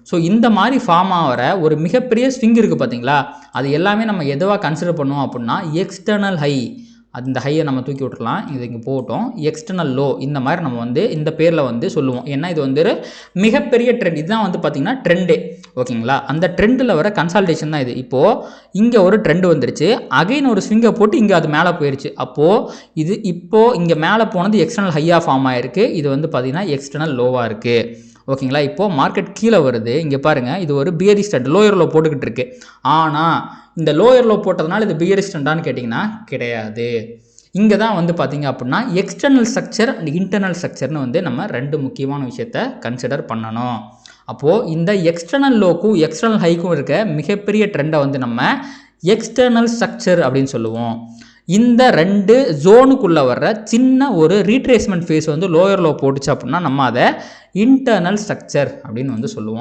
So இந்த மாதிரி form ஆகிற ஒரு மிகப்பெரிய ஸ்விங் இருக்குது பார்த்தீங்களா, அது எல்லாமே நம்ம எதுவாக கன்சிடர் பண்ணுவோம் அப்படின்னா எக்ஸ்டர்னல் ஹை. அந்த ஹையை நம்ம தூக்கி விட்டுறலாம், இது இங்கே போகட்டும். எக்ஸ்டர்னல் லோ இந்த மாதிரி நம்ம வந்து இந்த பேரில் வந்து சொல்லுவோம். ஏன்னா இது வந்து மிகப்பெரிய ட்ரெண்ட். இதுதான் வந்து பார்த்திங்கன்னா ட்ரெண்டே, ஓகேங்களா. அந்த ட்ரெண்டில் வர கன்சால்டேஷன் தான் இது. இப்போது இங்கே ஒரு ட்ரெண்ட் வந்துருச்சு, அகைன் ஒரு ஸ்விங்கை போட்டு இங்கே அது மேலே போயிடுச்சு. அப்போது இது இப்போது இங்கே மேலே போனது எக்ஸ்டர்னல் ஹையாக ஃபார்ம் ஆகிருக்கு, இது வந்து பார்த்திங்கன்னா எக்ஸ்டர்னல் லோவாக இருக்குது, ஓகேங்களா. இப்போது மார்க்கெட் கீழே வருது, இங்கே பாருங்கள், இது ஒரு பியரிஷ் ட்ரெண்ட் லோயர் லோ போட்டுக்கிட்டு இருக்கு. ஆனால் இந்த லோயர் லோ போட்டதுனால இது பியரிஷ் ட்ரெண்டான்னு கேட்டிங்கன்னா கிடையாது. இங்கே தான் வந்து பார்த்திங்க அப்படின்னா எக்ஸ்டர்னல் ஸ்ட்ரக்சர் அண்ட் இன்டர்னல் ஸ்ட்ரக்சர்னு வந்து நம்ம ரெண்டு முக்கியமான விஷயத்தை கன்சிடர் பண்ணணும். அப்போது இந்த எக்ஸ்டர்னல் லோக்கும் எக்ஸ்டர்னல் ஹைக்கும் இருக்க மிகப்பெரிய ட்ரெண்டை வந்து நம்ம எக்ஸ்டர்னல் ஸ்ட்ரக்சர் அப்படின்னு சொல்லுவோம். இந்த ரெண்டு ஜோனுக்குள்ளே வர்ற சின்ன ஒரு ரீட்ரேஸ்மெண்ட் ஃபேஸ் வந்து லோயர் லோ போட்டுச்சு அப்படின்னா நம்ம அதை இன்டர்னல் ஸ்ட்ரக்சர் அப்படின்னு வந்து சொல்லுவோம்.